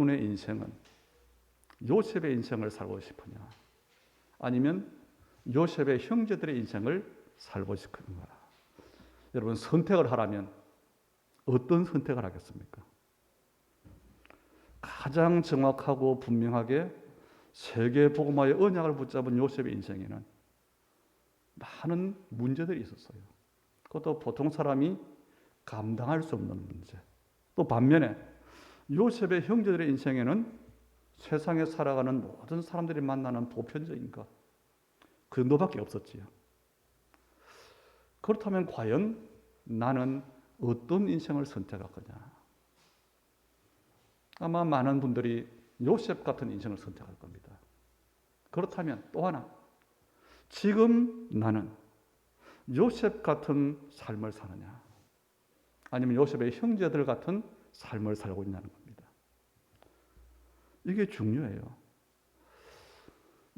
여러분의 인생은 요셉의 인생을 살고 싶으냐, 아니면 요셉의 형제들의 인생을 살고 싶은가? 여러분, 선택을 하라면 어떤 선택을 하겠습니까? 가장 정확하고 분명하게 세계 복음화의 언약을 붙잡은 요셉의 인생에는 많은 문제들이 있었어요. 그것도 보통 사람이 감당할 수 없는 문제. 또 반면에 요셉의 형제들의 인생에는 세상에 살아가는 모든 사람들이 만나는 보편적인 것, 그 정도밖에 없었지요. 그렇다면 과연 나는 어떤 인생을 선택할 거냐? 아마 많은 분들이 요셉 같은 인생을 선택할 겁니다. 그렇다면 또 하나, 지금 나는 요셉 같은 삶을 사느냐, 아니면 요셉의 형제들 같은 삶을 살고 있냐는 겁니다. 이게 중요해요.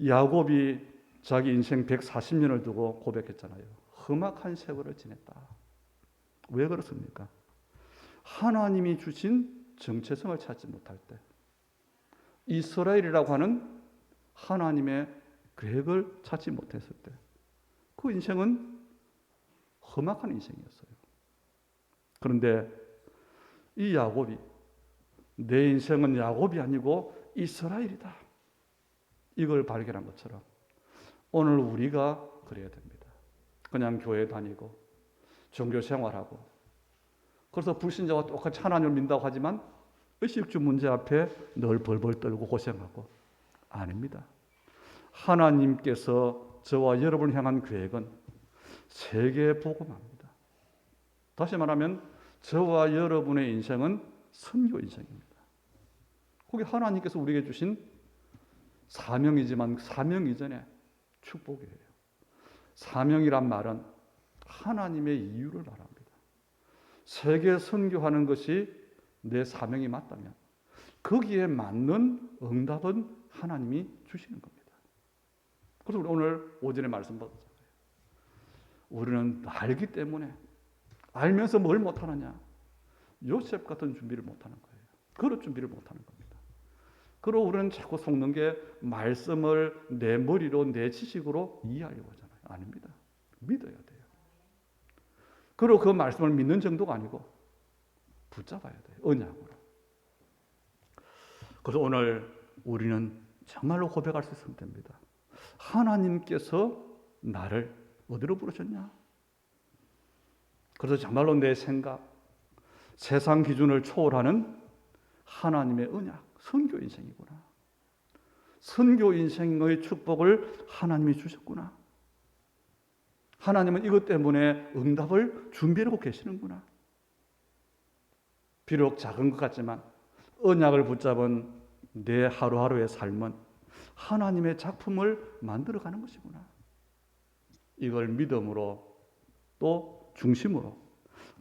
야곱이 자기 인생 140년을 두고 고백했잖아요. 험악한 세월을 지냈다. 왜 그렇습니까? 하나님이 주신 정체성을 찾지 못할 때, 이스라엘이라고 하는 하나님의 계획을 찾지 못했을 때, 그 인생은 험악한 인생이었어요. 그런데 이 야곱이, 내 인생은 야곱이 아니고 이스라엘이다, 이걸 발견한 것처럼 오늘 우리가 그래야 됩니다. 그냥 교회 다니고 종교 생활하고, 그래서 불신자와 똑같이 하나님을 믿는다고 하지만 의식주 문제 앞에 늘 벌벌 떨고 고생하고, 아닙니다. 하나님께서 저와 여러분을 향한 계획은 세계 복음화입니다. 다시 말하면 저와 여러분의 인생은 선교 인생입니다. 그게 하나님께서 우리에게 주신 사명이지만 사명 이전에 축복이에요. 사명이란 말은 하나님의 이유를 말합니다. 세계 선교하는 것이 내 사명이 맞다면 거기에 맞는 응답은 하나님이 주시는 겁니다. 그래서 우리 오늘 오전에 말씀 받았잖아요. 우리는 알기 때문에, 알면서 뭘 못하느냐? 요셉 같은 준비를 못하는 거예요. 그런 준비를 못하는 겁니다. 그리고 우리는 자꾸 속는 게 말씀을 내 머리로, 내 지식으로 이해하려고 하잖아요. 아닙니다. 믿어야 돼요. 그리고 그 말씀을 믿는 정도가 아니고 붙잡아야 돼요. 언약으로. 그래서 오늘 우리는 정말로 고백할 수 있으면 됩니다. 하나님께서 나를 어디로 부르셨냐? 그래서 정말로 내 생각, 세상 기준을 초월하는 하나님의 언약, 선교 인생이구나. 선교 인생의 축복을 하나님이 주셨구나. 하나님은 이것 때문에 응답을 준비하고 계시는구나. 비록 작은 것 같지만 언약을 붙잡은 내 하루하루의 삶은 하나님의 작품을 만들어가는 것이구나. 이걸 믿음으로 또 중심으로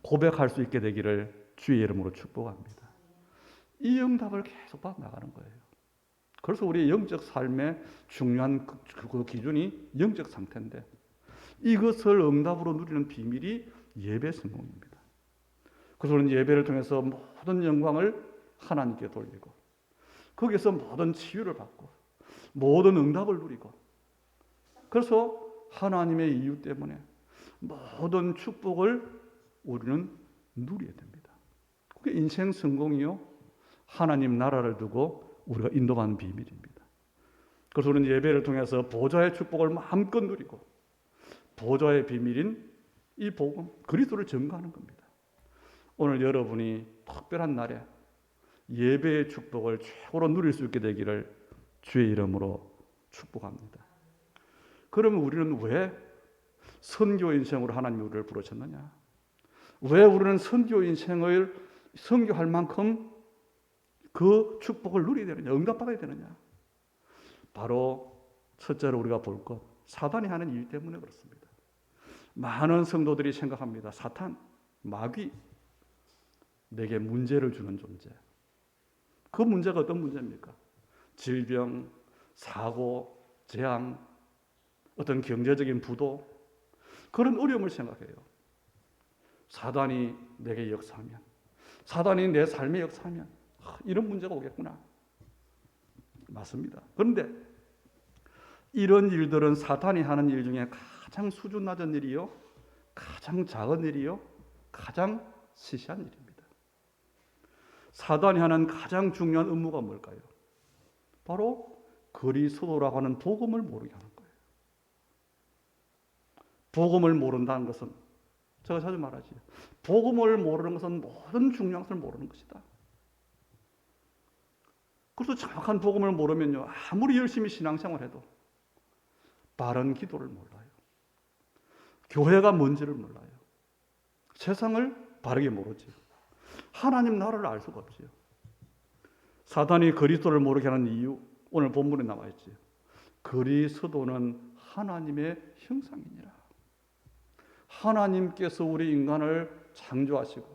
고백할 수 있게 되기를 주의 이름으로 축복합니다. 이 응답을 계속 받아나가는 거예요. 그래서 우리의 영적 삶의 중요한 그 기준이 영적 상태인데, 이것을 응답으로 누리는 비밀이 예배 성공입니다. 그래서 우리는 예배를 통해서 모든 영광을 하나님께 돌리고, 거기서 모든 치유를 받고 모든 응답을 누리고, 그래서 하나님의 이유 때문에 모든 축복을 우리는 누려야 됩니다. 그게 인생 성공이요, 하나님 나라를 두고 우리가 인도받는 비밀입니다. 그래서 우리는 예배를 통해서 보좌의 축복을 마음껏 누리고, 보좌의 비밀인 이 복음, 그리스도를 증거하는 겁니다. 오늘 여러분이 특별한 날에 예배의 축복을 최고로 누릴 수 있게 되기를 주의 이름으로 축복합니다. 그러면 우리는 왜 선교 인생으로 하나님이 우리를 부르셨느냐? 왜 우리는 선교 인생을 선교할 만큼 그 축복을 누려야 되느냐? 응답받아야 되느냐? 바로 첫째로 우리가 볼 것, 사단이 하는 일 때문에 그렇습니다. 많은 성도들이 생각합니다. 사탄, 마귀, 내게 문제를 주는 존재. 그 문제가 어떤 문제입니까? 질병, 사고, 재앙, 어떤 경제적인 부도, 그런 어려움을 생각해요. 사단이 내게 역사하면, 사단이 내 삶에 역사하면 이런 문제가 오겠구나. 맞습니다. 그런데 이런 일들은 사탄이 하는 일 중에 가장 수준 낮은 일이요, 가장 작은 일이요, 가장 시시한 일입니다. 사단이 하는 가장 중요한 업무가 뭘까요? 바로 그리스도라고 하는 복음을 모르게 하는 거예요. 복음을 모른다는 것은, 제가 자주 말하지, 복음을 모르는 것은 모든 중요한 것을 모르는 것이다. 그래서 정확한 복음을 모르면요, 아무리 열심히 신앙생활해도 바른 기도를 몰라요. 교회가 뭔지를 몰라요. 세상을 바르게 모르지요. 하나님 나라를 알 수가 없지요. 사단이 그리스도를 모르게 하는 이유, 오늘 본문에 나와 있지요. 그리스도는 하나님의 형상이니라. 하나님께서 우리 인간을 창조하시고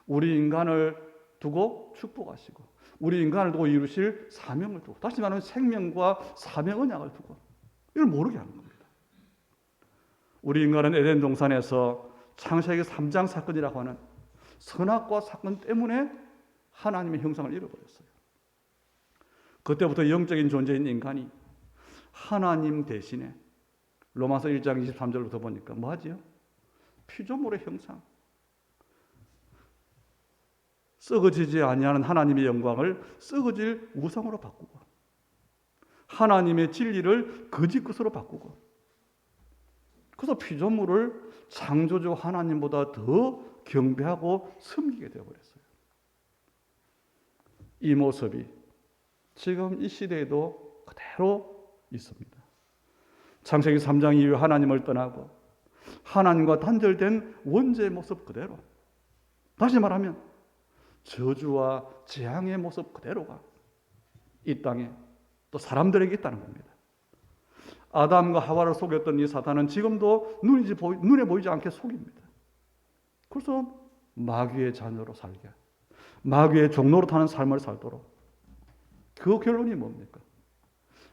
우리 인간을 두고 축복하시고 우리 인간을 두고 이루실 사명을 두고, 다시 말하면 생명과 사명 언약을 두고, 이걸 모르게 하는 겁니다. 우리 인간은 에덴 동산에서 창세기 3장 사건이라고 하는 선악과 사건 때문에 하나님의 형상을 잃어버렸어요. 그때부터 영적인 존재인 인간이 하나님 대신에 로마서 1장 23절부터 보니까 뭐 하지요? 피조물의 형상, 썩어지지 아니하는 하나님의 영광을 썩어질 우상으로 바꾸고, 하나님의 진리를 거짓 것으로 바꾸고, 그래서 피조물을 창조주 하나님보다 더 경배하고 섬기게 되어버렸어요. 이 모습이 지금 이 시대에도 그대로 있습니다. 창세기 3장 이후에 하나님을 떠나고 하나님과 단절된 원죄의 모습 그대로, 다시 말하면 저주와 재앙의 모습 그대로가 이 땅에 또 사람들에게 있다는 겁니다. 아담과 하와를 속였던 이 사탄은 지금도 눈에 보이지 않게 속입니다. 그래서 마귀의 자녀로 살게, 마귀의 종로로 타는 삶을 살도록, 그 결론이 뭡니까?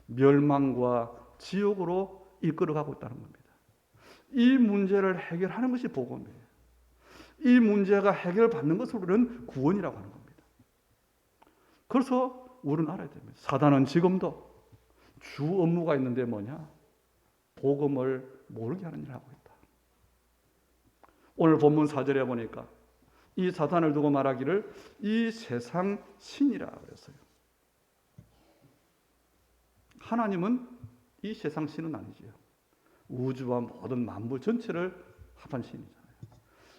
멸망과 지옥으로 이끌어가고 있다는 겁니다. 이 문제를 해결하는 것이 복음이에요. 이 문제가 해결받는 것을 우리는 구원이라고 하는 겁니다. 그래서 우리는 알아야 됩니다. 사단은 지금도 주 업무가 있는데 뭐냐? 복음을 모르게 하는 일을 하고 있다. 오늘 본문 4절에 보니까 이 사탄을 두고 말하기를 이 세상 신이라 그랬어요. 하나님은 이 세상 신은 아니지요. 우주와 모든 만물 전체를 합한 신이잖아요.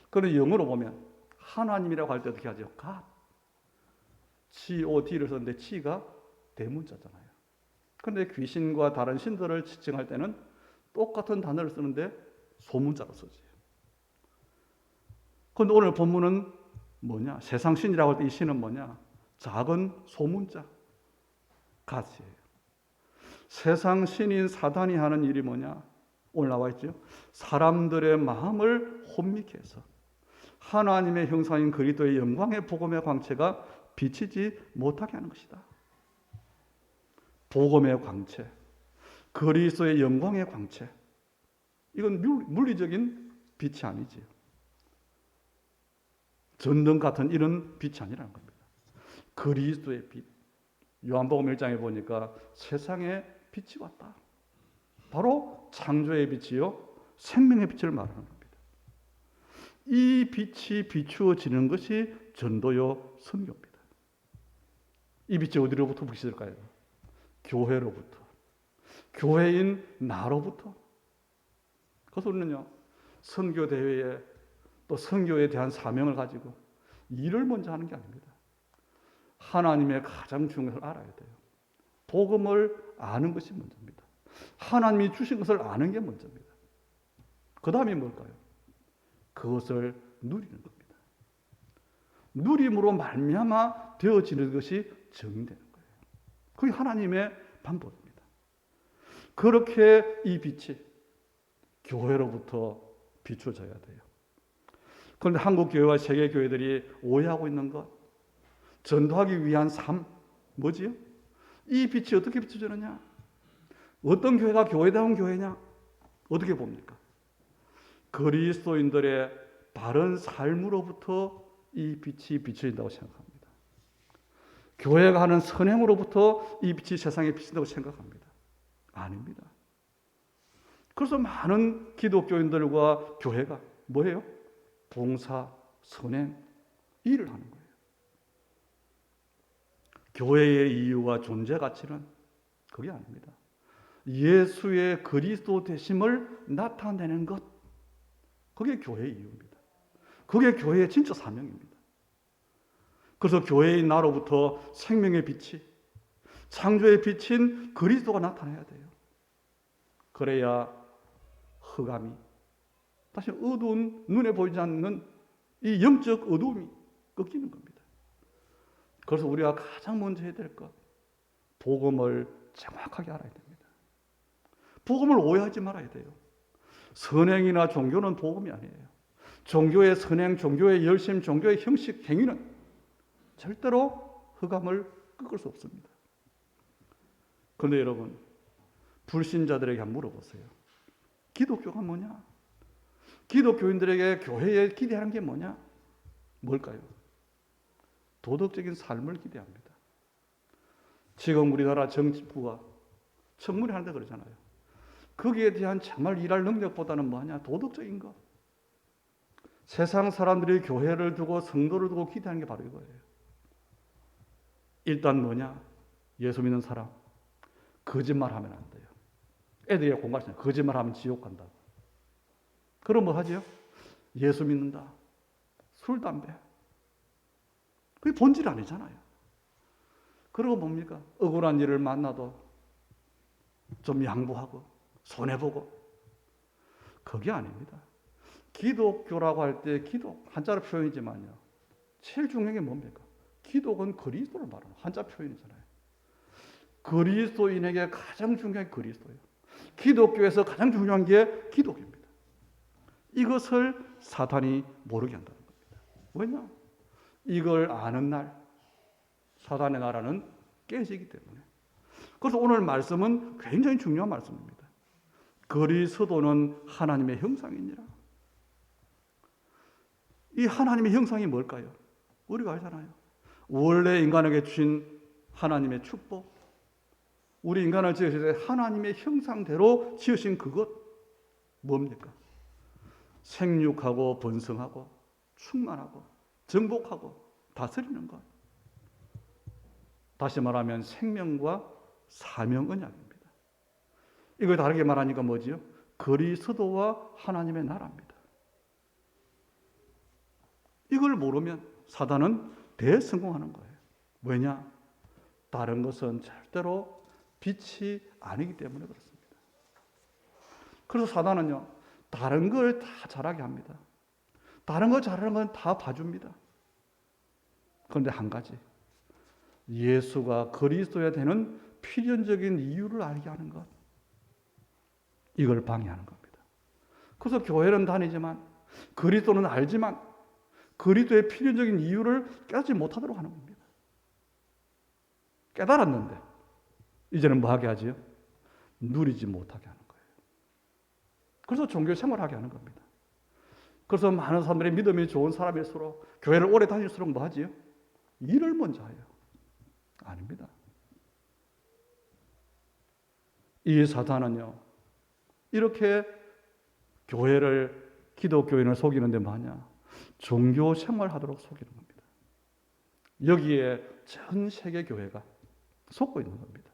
그런데 영어로 보면 하나님이라고 할 때 어떻게 하죠? God. G-O-D를 썼는데 G가 대문자잖아요. 그런데 귀신과 다른 신들을 지칭할 때는 똑같은 단어를 쓰는데 소문자로 쓰지. 그런데 오늘 본문은 뭐냐? 세상 신이라고 할 때 이 신은 뭐냐? 작은 소문자, God이에요. 세상 신인 사단이 하는 일이 뭐냐? 오늘 나와 있죠. 사람들의 마음을 혼미케 해서 하나님의 형상인 그리스도의 영광의 복음의 광채가 비치지 못하게 하는 것이다. 복음의 광채, 그리스도의 영광의 광채, 이건 물리적인 빛이 아니지요. 전등 같은 이런 빛이 아니라는 겁니다. 그리스도의 빛. 요한복음 1장에 보니까 세상에 빛이 왔다. 바로 창조의 빛이요, 생명의 빛을 말하는 겁니다. 이 빛이 비추어지는 것이 전도요, 선교입니다. 이 빛이 어디로부터 비칠까요? 교회로부터, 교회인 나로부터. 그래서 우리는요, 선교 대회에 또 선교에 대한 사명을 가지고 일을 먼저 하는 게 아닙니다. 하나님의 가장 중요한 것을 알아야 돼요. 복음을 아는 것이 먼저입니다. 하나님이 주신 것을 아는 게 먼저입니다. 그 다음이 뭘까요? 그것을 누리는 겁니다. 누림으로 말미암아 되어지는 것이 정의되는 거예요. 그게 하나님의 방법입니다. 그렇게 이 빛이 교회로부터 비춰져야 돼요. 그런데 한국 교회와 세계 교회들이 오해하고 있는 것, 전도하기 위한 삶, 뭐지요? 이 빛이 어떻게 비춰지느냐? 어떤 교회가 교회다운 교회냐? 어떻게 봅니까? 그리스도인들의 바른 삶으로부터 이 빛이 비춰진다고 생각합니다. 교회가 하는 선행으로부터 이 빛이 세상에 비친다고 생각합니다. 아닙니다. 그래서 많은 기독교인들과 교회가 뭐예요? 봉사, 선행, 일을 하는 거예요. 교회의 이유와 존재 가치는 그게 아닙니다. 예수의 그리스도 되심을 나타내는 것, 그게 교회의 이유입니다. 그게 교회의 진짜 사명입니다. 그래서 교회인 나로부터 생명의 빛이, 창조의 빛인 그리스도가 나타나야 돼요. 그래야 흑암이, 다시 어두운, 눈에 보이지 않는 이 영적 어두움이 꺾이는 겁니다. 그래서 우리가 가장 먼저 해야 될 것, 복음을 정확하게 알아야 됩니다. 복음을 오해하지 말아야 돼요. 선행이나 종교는 복음이 아니에요. 종교의 선행, 종교의 열심, 종교의 형식, 행위는 절대로 흑암을 꺾을 수 없습니다. 그런데 여러분, 불신자들에게 한번 물어보세요. 기독교가 뭐냐? 기독교인들에게 교회에 기대하는 게 뭐냐? 뭘까요? 도덕적인 삶을 기대합니다. 지금 우리나라 정치부가 청문회하는데 그러잖아요. 거기에 대한 정말 일할 능력보다는 뭐냐? 도덕적인 것. 세상 사람들이 교회를 두고 성도를 두고 기대하는 게 바로 이거예요. 일단 뭐냐? 예수 믿는 사람 거짓말하면 안 돼요. 애들이 공부하시잖아요. 거짓말하면 지옥 간다고. 그럼 뭐 하죠? 예수 믿는다. 술, 담배. 그게 본질 아니잖아요. 그리고 뭡니까? 억울한 일을 만나도 좀 양보하고 손해보고. 그게 아닙니다. 기독교라고 할 때 기독, 한자로 표현이지만요. 제일 중요한 게 뭡니까? 기독은 그리스도를 말하는 한자 표현이잖아요. 그리스도인에게 가장 중요한 게 그리스도예요. 기독교에서 가장 중요한 게 기독입니다. 이것을 사탄이 모르게 한다는 겁니다. 왜냐? 이걸 아는 날 사탄의 나라는 깨지기 때문에. 그래서 오늘 말씀은 굉장히 중요한 말씀입니다. 그리스도는 하나님의 형상이니라. 이 하나님의 형상이 뭘까요? 우리가 알잖아요. 원래 인간에게 주신 하나님의 축복, 우리 인간을 지으실 때 하나님의 형상대로 지으신 그것 뭡니까? 생육하고 번성하고 충만하고 정복하고 다스리는 것. 다시 말하면 생명과 사명 언약입니다. 이걸 다르게 말하니까 뭐지요? 그리스도와 하나님의 나라입니다. 이걸 모르면 사단은 대성공하는 거예요. 왜냐? 다른 것은 절대로 빛이 아니기 때문에 그렇습니다. 그래서 사단은요, 다른 걸 다 잘하게 합니다. 다른 거 잘하는 건 다 봐줍니다. 그런데 한 가지, 예수가 그리스도야 되는 필연적인 이유를 알게 하는 것, 이걸 방해하는 겁니다. 그래서 교회는 다니지만 그리스도는 알지만 그리스도의 필연적인 이유를 깨닫지 못하도록 하는 겁니다. 깨달았는데 이제는 뭐 하게 하지요? 누리지 못하게 하는 거예요. 그래서 종교 생활하게 하는 겁니다. 그래서 많은 사람들이 믿음이 좋은 사람일수록 교회를 오래 다닐수록 뭐 하지요? 일을 먼저 해요. 아닙니다. 이 사탄은요, 이렇게 교회를, 기독교인을 속이는데 뭐하냐? 종교 생활하도록 속이는 겁니다. 여기에 전 세계 교회가 속고 있는 겁니다.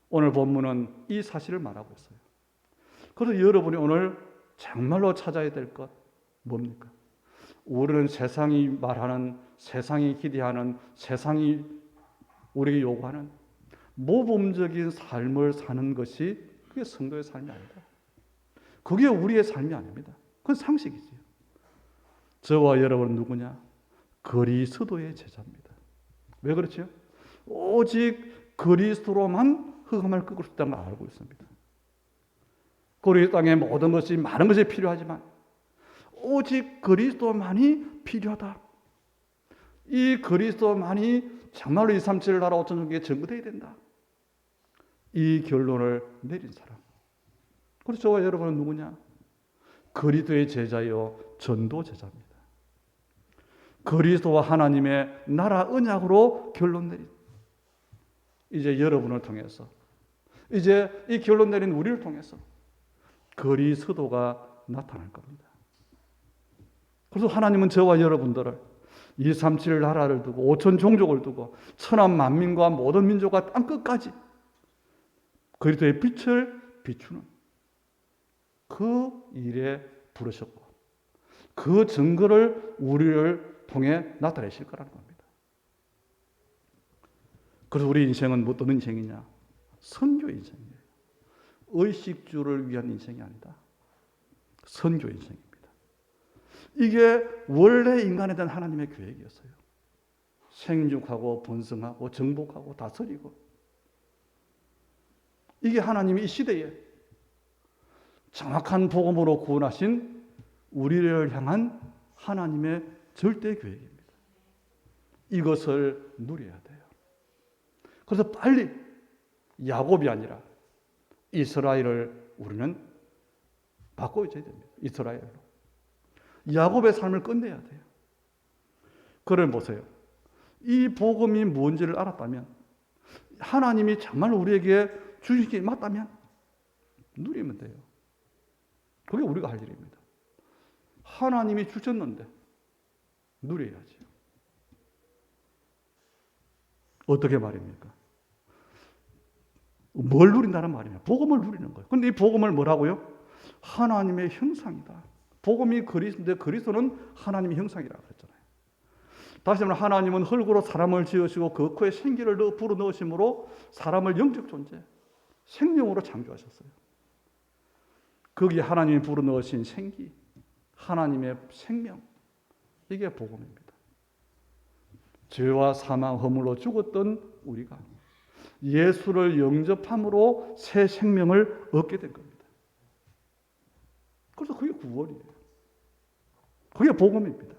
오늘 본문은 이 사실을 말하고 있어요. 그래서 여러분이 오늘 정말로 찾아야 될 것 뭡니까? 우리는 세상이 말하는, 세상이 기대하는, 세상이 우리에게 요구하는 모범적인 삶을 사는 것이 그게 성도의 삶이 아니다. 그게 우리의 삶이 아닙니다. 그건 상식이지요. 저와 여러분은 누구냐? 그리스도의 제자입니다. 왜 그렇죠? 오직 그리스도로만 흑암을 꺾을 수 있다는 걸 알고 있습니다. 그리스도 땅에 모든 것이, 많은 것이 필요하지만 오직 그리스도만이 필요하다. 이 그리스도만이 정말로 237 나라 5천 종교에 전거되어야 된다. 이 결론을 내린 사람. 그래서 저와 여러분은 누구냐? 그리스도의 제자요, 전도 제자입니다. 그리스도와 하나님의 나라 언약으로 결론 내린, 이제 여러분을 통해서, 이제 이 결론 내린 우리를 통해서 그리스도가 나타날 겁니다. 그래서 하나님은 저와 여러분들을 237 나라를 두고 5천 종족을 두고 천한 만민과 모든 민족과 땅끝까지 그리스도의 빛을 비추는 그 일에 부르셨고 그 증거를 우리를 통해 나타내실 거라는 겁니다. 그래서 우리 인생은 어떤 인생이냐? 선교 인생이에요. 의식주를 위한 인생이 아니다. 선교 인생입니다. 이게 원래 인간에 대한 하나님의 계획이었어요. 생육하고 번성하고 정복하고 다스리고, 이게 하나님이 이 시대에 정확한 복음으로 구원하신 우리를 향한 하나님의 절대 계획입니다. 이것을 누려야 돼요. 그래서 빨리 야곱이 아니라 이스라엘을 우리는 바꿔줘야 됩니다. 이스라엘로. 야곱의 삶을 끝내야 돼요. 그걸 보세요. 이 복음이 뭔지를 알았다면, 하나님이 정말 우리에게 주신 게 맞다면 누리면 돼요. 그게 우리가 할 일입니다. 하나님이 주셨는데 누려야지. 어떻게 말입니까? 뭘 누린다는 말이냐? 복음을 누리는 거예요. 그런데 이 복음을 뭐라고요? 하나님의 형상이다. 복음이 그리스도인데 그리스도는 하나님의 형상이라고 그랬잖아요. 다시 말하면 하나님은 흙으로 사람을 지으시고 그 코에 생기를 불어넣으심으로 사람을 영적 존재, 생명으로 창조하셨어요. 거기에 하나님이 불어넣으신 생기, 하나님의 생명, 이게 복음입니다. 죄와 사망, 허물로 죽었던 우리가 예수를 영접함으로 새 생명을 얻게 된 겁니다. 그래서 그게 구원이에요. 그게 복음입니다.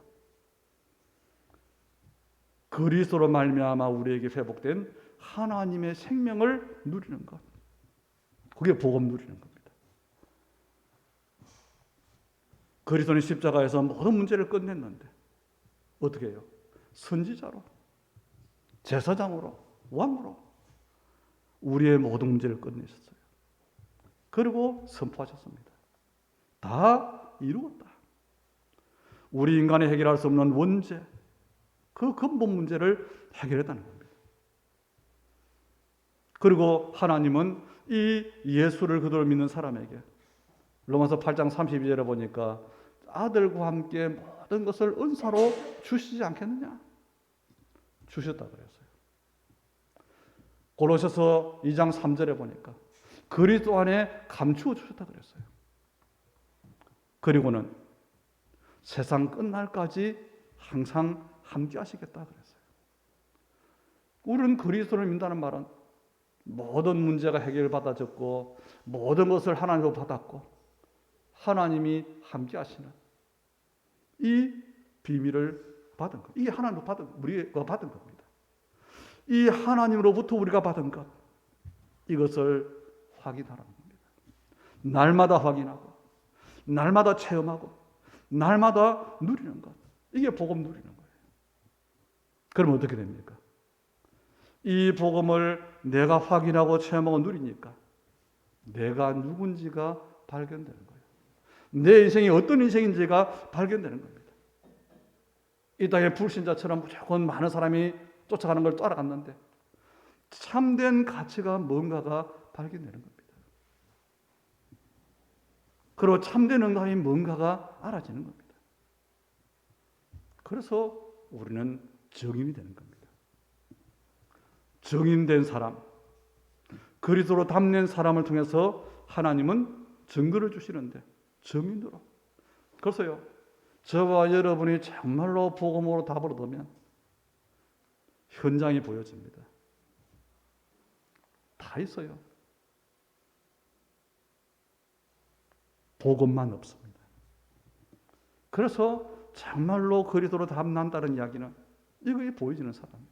그리스도로 말미암아 우리에게 회복된 하나님의 생명을 누리는 것, 그게 복음 누리는 겁니다. 그리스도는 십자가에서 모든 문제를 끝냈는데 어떻게 해요? 선지자로, 제사장으로, 왕으로 우리의 모든 문제를 끝내셨어요. 그리고 선포하셨습니다. 다 이루었다. 우리 인간이 해결할 수 없는 원죄, 그 근본 문제를 해결했다는 겁니다. 그리고 하나님은 이 예수를 그대로 믿는 사람에게 로마서 8장 32절에 보니까 아들과 함께 모든 것을 은사로 주시지 않겠느냐? 주셨다 그랬어요. 고로새서 2장 3절에 보니까 그리스도 안에 감추어 주셨다 그랬어요. 그리고는 세상 끝날까지 항상 함께 하시겠다 그랬어요. 우리는 그리스도를 믿는다는 말은 모든 문제가 해결받아졌고 모든 것을 하나님으로 받았고 하나님이 함께 하시는 이 비밀을 받은 것. 이게 하나님으로 우리가 받은 겁니다. 이 하나님으로부터 우리가 받은 것, 이것을 확인하라는 겁니다. 날마다 확인하고 날마다 체험하고 날마다 누리는 것, 이게 복음 누리는 거예요. 그럼 어떻게 됩니까? 이 복음을 내가 확인하고 체험하고 누리니까 내가 누군지가 발견되는 거예요. 내 인생이 어떤 인생인지가 발견되는 겁니다. 이 땅의 불신자처럼 무조건 많은 사람이 쫓아가는 걸 따라갔는데 참된 가치가 뭔가가 발견되는 겁니다. 그리고 참된 응답이 뭔가가 알아지는 겁니다. 그래서 우리는 증인이 되는 겁니다. 증인된 사람, 그리스도로 담는 사람을 통해서 하나님은 증거를 주시는데 증인으로. 그래서요, 저와 여러분이 정말로 복음으로 답을 얻으면 현장이 보여집니다. 다 있어요. 복음만 없습니다. 그래서 정말로 그리스도로 담는다는 이야기는 이거에 보여지는 사람이에요.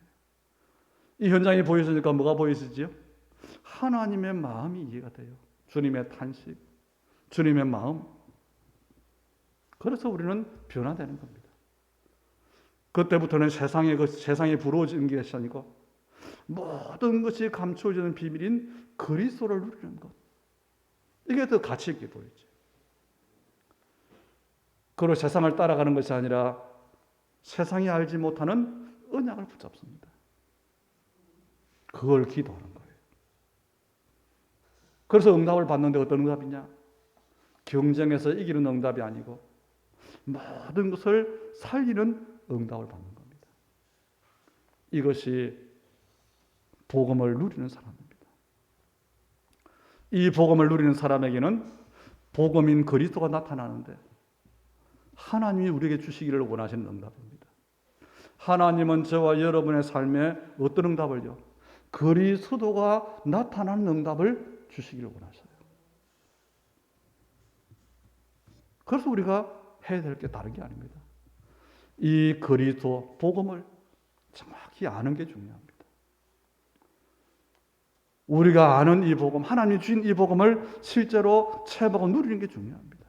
이 현장이 보여지니까 뭐가 보이시지요? 하나님의 마음이 이해가 돼요. 주님의 탄식, 주님의 마음. 그래서 우리는 변화되는 겁니다. 그때부터는 세상에 부러워지는 것이 아니고 모든 것이 감추어지는 비밀인 그리스도를 누리는 것. 이게 더 가치 있게 보이지. 그리고 세상을 따라가는 것이 아니라 세상이 알지 못하는 언약을 붙잡습니다. 그걸 기도하는 거예요. 그래서 응답을 받는데 어떤 응답이냐? 경쟁에서 이기는 응답이 아니고 모든 것을 살리는 응답을 받는 겁니다. 이것이 복음을 누리는 사람입니다. 이 복음을 누리는 사람에게는 복음인 그리스도가 나타나는데 하나님이 우리에게 주시기를 원하시는 응답입니다. 하나님은 저와 여러분의 삶에 어떤 응답을요? 그리스도가 나타나는 응답을 주시기를 원하셔요. 그래서 우리가 해야 될 게 다른 게 아닙니다. 이 그리스도 복음을 정확히 아는 게 중요합니다. 우리가 아는 이 복음, 하나님이 주신 이 복음을 실제로 체험하고 누리는 게 중요합니다.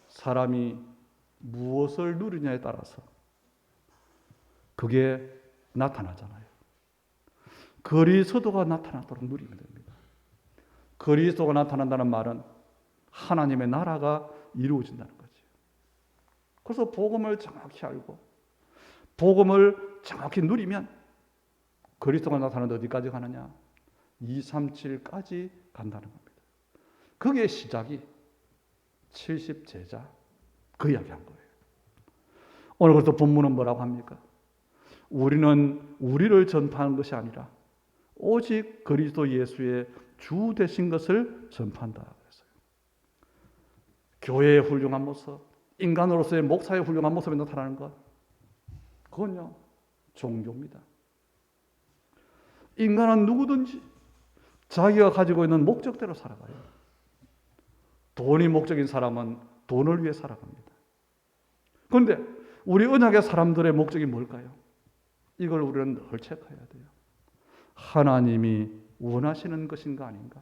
사람이 무엇을 누리냐에 따라서 그게 나타나잖아요. 그리스도가 나타나도록 누리면 됩니다. 그리스도가 나타난다는 말은 하나님의 나라가 이루어진다는 거죠. 그래서 복음을 정확히 알고 복음을 정확히 누리면 그리스도가 나타나는데 어디까지 가느냐? 237까지 간다는 겁니다. 그게 시작이 70제자 그 이야기한 거예요. 오늘 그래서 본문은 뭐라고 합니까? 우리는 우리를 전파하는 것이 아니라 오직 그리스도 예수의 주 되신 것을 전파한다 그랬어요. 교회의 훌륭한 모습, 인간으로서의 목사의 훌륭한 모습이 나타나는 것, 그건요 종교입니다. 인간은 누구든지 자기가 가지고 있는 목적대로 살아가요. 돈이 목적인 사람은 돈을 위해 살아갑니다. 그런데 우리 언약의 사람들의 목적이 뭘까요? 이걸 우리는 늘 체크해야 돼요. 하나님이 원하시는 것인가 아닌가?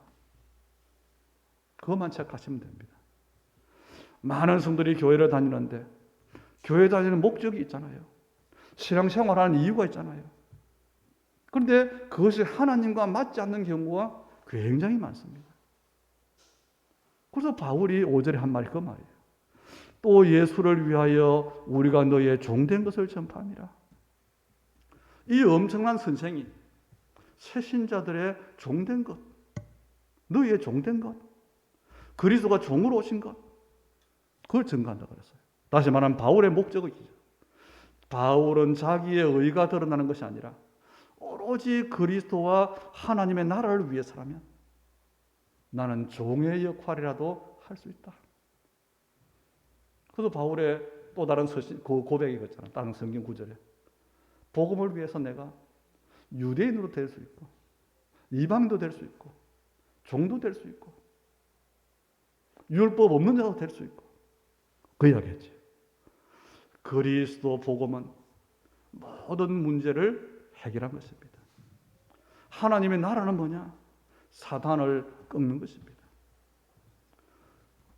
그것만 체크하시면 됩니다. 많은 성도들이 교회를 다니는데 교회 다니는 목적이 있잖아요. 신앙생활하는 이유가 있잖아요. 그런데 그것이 하나님과 맞지 않는 경우가 굉장히 많습니다. 그래서 바울이 5절에 한 말이 그 말이에요. 또 예수를 위하여 우리가 너의 종된 것을 전파하니라. 이 엄청난 선생이 새신자들의 종된 것, 너의 종된 것, 그리스도가 종으로 오신 것, 그걸 증거한다 그랬어요. 다시 말하면 바울의 목적이죠. 바울은 자기의 의가 드러나는 것이 아니라 오로지 그리스도와 하나님의 나라를 위해서라면 나는 종의 역할이라도 할 수 있다. 그래서 바울의 또 다른 고백이 있잖아요. 다른 성경 구절에 복음을 위해서 내가 유대인으로 될 수 있고 이방인도 될 수 있고 종도 될 수 있고 율법 없는 자도 될 수 있고 그 이야기했지. 그리스도 복음은 모든 문제를 해결한 것입니다. 하나님의 나라는 뭐냐? 사단을 꺾는 것입니다.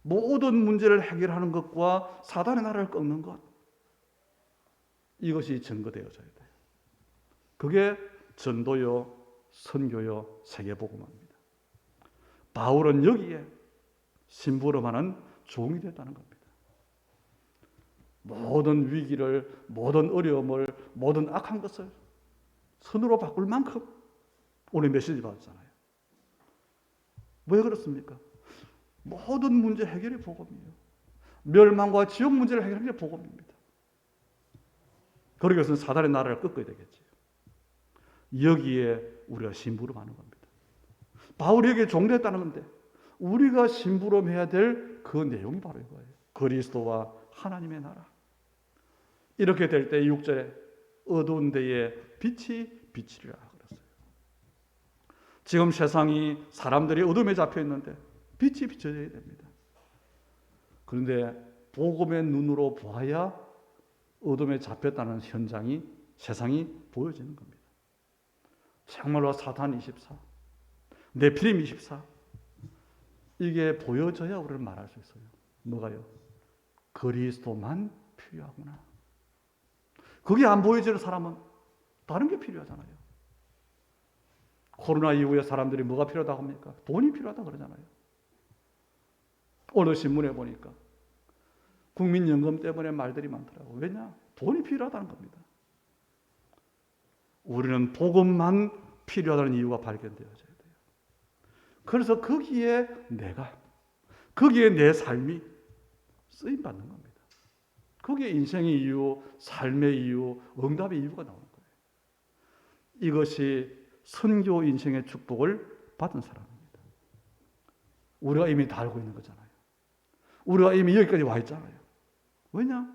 모든 문제를 해결하는 것과 사단의 나라를 꺾는 것, 이것이 증거되어져야 돼요. 그게 전도요, 선교요, 세계복음화입니다. 바울은 여기에 심부름하는 종이 됐다는 겁니다. 모든 위기를, 모든 어려움을, 모든 악한 것을 선으로 바꿀 만큼 오늘 메시지 받았잖아요. 왜 그렇습니까? 모든 문제 해결이 복음이에요. 멸망과 지옥 문제를 해결하는 게 복음입니다. 그러기 위해서는 사단의 나라를 꺾어야 되겠지. 여기에 우리가 심부름하는 겁니다. 바울이 여기에 종됐다는 건데 우리가 심부름해야 될 그 내용이 바로 이거예요. 그리스도와 하나님의 나라. 이렇게 될 때 6절에 어두운 데에 빛이 비치리라 그랬어요. 지금 세상이 사람들이 어둠에 잡혀 있는데 빛이 비춰져야 됩니다. 그런데 복음의 눈으로 보아야 어둠에 잡혔다는 현장이 세상이 보여지는 겁니다. 정말로 사탄 24, 네피림 24 이게 보여져야 우리를 말할 수 있어요. 뭐가요? 그리스도만 필요하구나. 그게 안 보여지는 사람은 다른 게 필요하잖아요. 코로나 이후에 사람들이 뭐가 필요하다고 합니까? 돈이 필요하다 그러잖아요. 오늘 신문에 보니까 국민연금 때문에 말들이 많더라고요. 왜냐? 돈이 필요하다는 겁니다. 우리는 복음만 필요하다는 이유가 발견되어져야 돼요. 그래서 거기에 거기에 내 삶이 쓰임받는 겁니다. 거기에 인생의 이유, 삶의 이유, 응답의 이유가 나오는 거예요. 이것이 선교 인생의 축복을 받은 사람입니다. 우리가 이미 다 알고 있는 거잖아요. 우리가 이미 여기까지 와 있잖아요. 왜냐?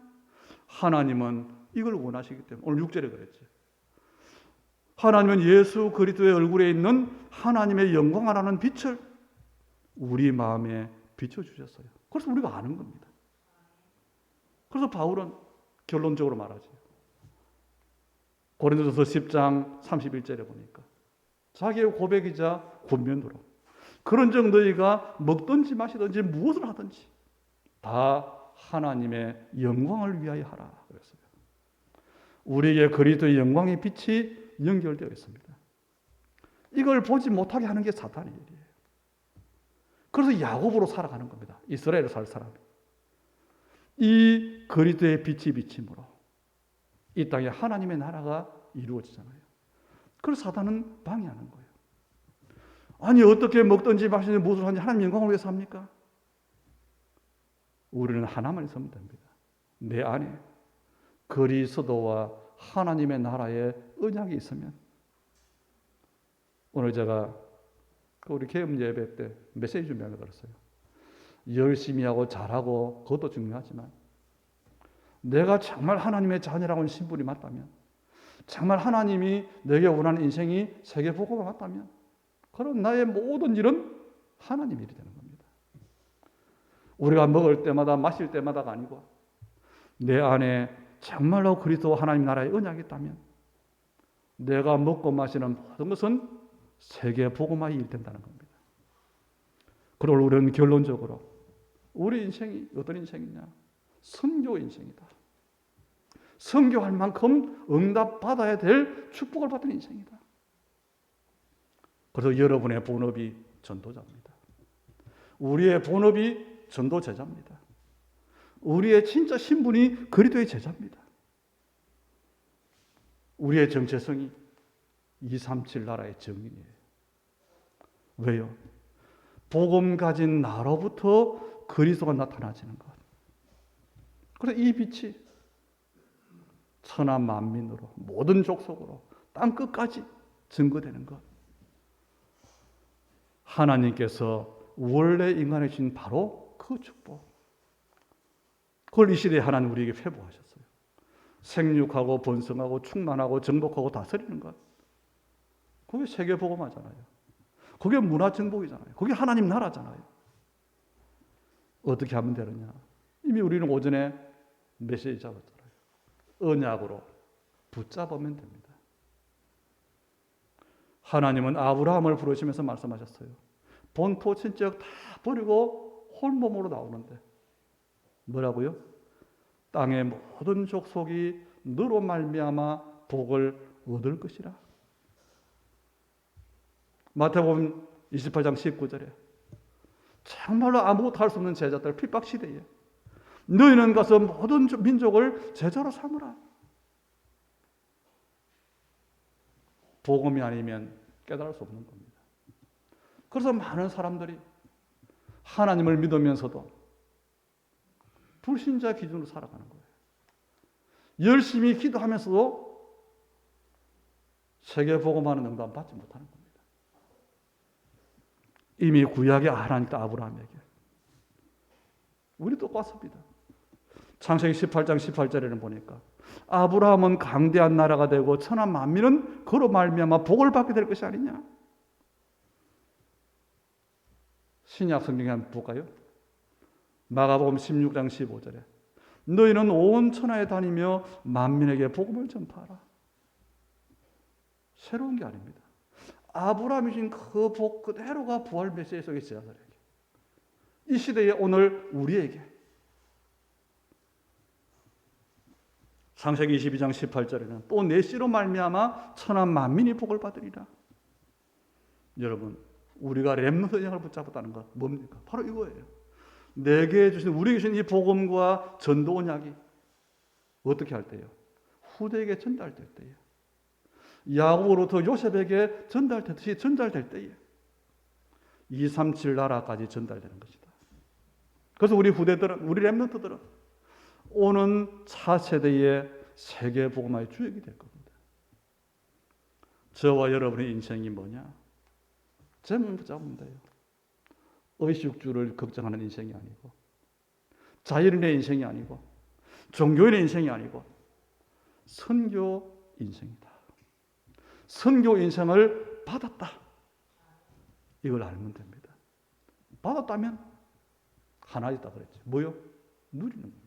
하나님은 이걸 원하시기 때문에. 오늘 6절에 그랬죠. 하나님은 예수 그리스도의 얼굴에 있는 하나님의 영광이라는 빛을 우리 마음에 비춰주셨어요. 그래서 우리가 아는 겁니다. 그래서 바울은 결론적으로 말하죠. 고린도전서 10장 31절에 보니까 자기의 고백이자 권면으로 그런즉 너희가 먹든지 마시든지 무엇을 하든지 다 하나님의 영광을 위하여 하라 그랬어요. 우리에게 그리스도의 영광의 빛이 연결되어 있습니다. 이걸 보지 못하게 하는 게 사탄의 일이에요. 그래서 야곱으로 살아가는 겁니다. 이스라엘을 살 사람이. 이 그리스도의 빛이 비침으로 이 땅에 하나님의 나라가 이루어지잖아요. 그래서 사탄은 방해하는 거예요. 아니 어떻게 먹든지 마시든지 무엇을 하든지 하나님 영광을 위해서 합니까? 우리는 하나만 있으면 됩니다. 내 안에 그리스도와 하나님의 나라의 언약이 있으면 오늘 제가 우리 개업 예배 때 메시지 준비하며 들었어요. 열심히 하고 잘하고 그것도 중요하지만 내가 정말 하나님의 자녀라고 하는 신분이 맞다면 정말 하나님이 내게 원하는 인생이 세계복음가 맞다면 그럼 나의 모든 일은 하나님 일이 되는 겁니다. 우리가 먹을 때마다 마실 때마다가 아니고 내 안에 정말로 그리스도 하나님 나라의 언약이 있다면 내가 먹고 마시는 모든 것은 세계복음화의 일이 된다는 겁니다. 그리고 우리는 결론적으로 우리 인생이 어떤 인생이냐? 선교 인생이다. 선교할 만큼 응답받아야 될 축복을 받은 인생이다. 그래서 여러분의 본업이 전도자입니다. 우리의 본업이 전도 제자입니다. 우리의 진짜 신분이 그리스도의 제자입니다. 우리의 정체성이 237 나라의 증인이에요. 왜요? 복음 가진 나로부터 그리스도가 나타나지는 것. 그래서 이 빛이 천하 만민으로 모든 족속으로 땅 끝까지 증거되는 것. 하나님께서 원래 인간에 주신 바로 그 축복. 그걸 이 시대에 하나님 우리에게 회복하셨어요. 생육하고 번성하고 충만하고 정복하고 다스리는 것. 그게 세계복음화잖아요. 그게 문화정복이잖아요. 그게 하나님 나라잖아요. 어떻게 하면 되느냐? 이미 우리는 오전에 메시지 잡았잖아요. 언약으로 붙잡으면 됩니다. 하나님은 아브라함을 부르시면서 말씀하셨어요. 본토 친척 다 버리고 홀몸으로 나오는데 뭐라고요? 땅의 모든 족속이 너로 말미암아 복을 얻을 것이라. 마태복음 28장 19절에 정말로 아무것도 할 수 없는 제자들 핍박 시대에 너희는 가서 모든 민족을 제자로 삼으라. 복음이 아니면 깨달을 수 없는 겁니다. 그래서 많은 사람들이 하나님을 믿으면서도 불신자 기준으로 살아가는 거예요. 열심히 기도하면서도 세계 복음하는 응답 받지 못하는 겁니다. 이미 구약의 하나님께 아브라함에게 우리 똑같습니다. 창세기 18장 18절에는 보니까 아브라함은 강대한 나라가 되고 천하 만민은 그로 말미암아 복을 받게 될 것이 아니냐. 신약 성경에 한번 볼까요? 마가복음 16장 15절에 너희는 온 천하에 다니며 만민에게 복음을 전파하라. 새로운 게 아닙니다. 아브라함이 준 그 복 그대로가 부활 메시지 속에 제자들에게 이 시대에 오늘 우리에게 창세기 22장 18절에는 또 내 씨로 말미암아 천하 만민이 복을 받으리라. 여러분, 우리가 렘넌트 언약을 붙잡았다는 것 뭡니까? 바로 이거예요. 내게 주신, 우리에게 주신 이 복음과 전도 언약이 어떻게 할 때요? 후대에게 전달될 때예요. 야곱으로부터 요셉에게 전달되듯이 전달될 때예요. 237 나라까지 전달되는 것이다. 그래서 우리 후대들은, 우리 렘넌트들은 오는 차세대의 세계 복음화의 주역이 될 겁니다. 저와 여러분의 인생이 뭐냐? 제목을 붙잡으면 돼요. 의식주를 걱정하는 인생이 아니고, 자연인의 인생이 아니고, 종교인의 인생이 아니고, 선교 인생이다. 선교 인생을 받았다. 이걸 알면 됩니다. 받았다면 하나 있다 그랬죠. 뭐요? 누리는 겁니다.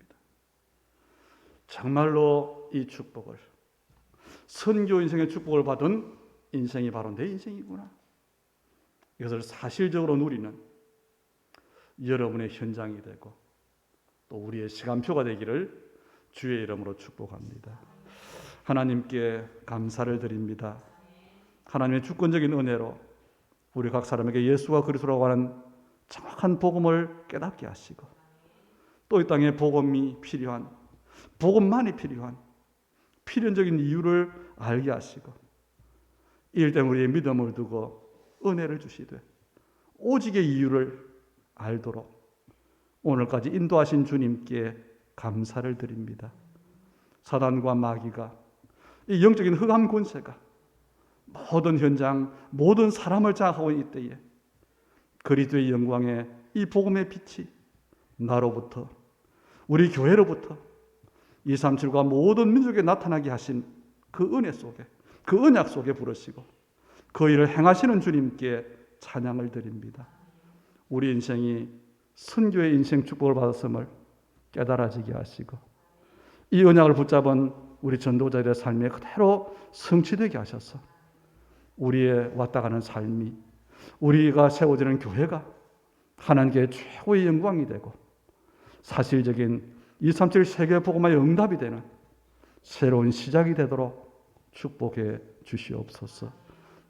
정말로 이 축복을, 선교 인생의 축복을 받은 인생이 바로 내 인생이구나. 이것을 사실적으로 누리는 여러분의 현장이 되고 또 우리의 시간표가 되기를 주의 이름으로 축복합니다. 하나님께 감사를 드립니다. 하나님의 주권적인 은혜로 우리 각 사람에게 예수가 그리스도라고 하는 정확한 복음을 깨닫게 하시고 또 이 땅에 복음이 필요한, 복음만이 필요한 필연적인 이유를 알게 하시고 이 일 때문에 우리의 믿음을 두고 은혜를 주시되 오직의 이유를 알도록 오늘까지 인도하신 주님께 감사를 드립니다. 사단과 마귀가, 이 영적인 흑암 권세가 모든 현장, 모든 사람을 장악하고 있는 이때에 그리스도의 영광의 이 복음의 빛이 나로부터, 우리 교회로부터 237과 모든 민족에 나타나게 하신 그 은혜 속에, 그 언약 속에 부르시고 그 일을 행하시는 주님께 찬양을 드립니다. 우리 인생이 선교의 인생 축복을 받았음을 깨달아지게 하시고 이 언약을 붙잡은 우리 전도자들의 삶에 그대로 성취되게 하셔서 우리의 왔다 가는 삶이, 우리가 세워지는 교회가 하나님께 최고의 영광이 되고 사실적인 237 세계 복음화의 응답이 되는 새로운 시작이 되도록 축복해 주시옵소서.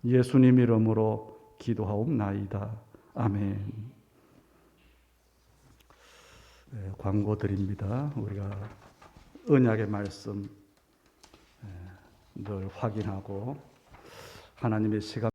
예수님 이름으로 기도하옵나이다. 아멘. 네, 광고 드립니다. 우리가 언약의 말씀 늘 확인하고 하나님의 시간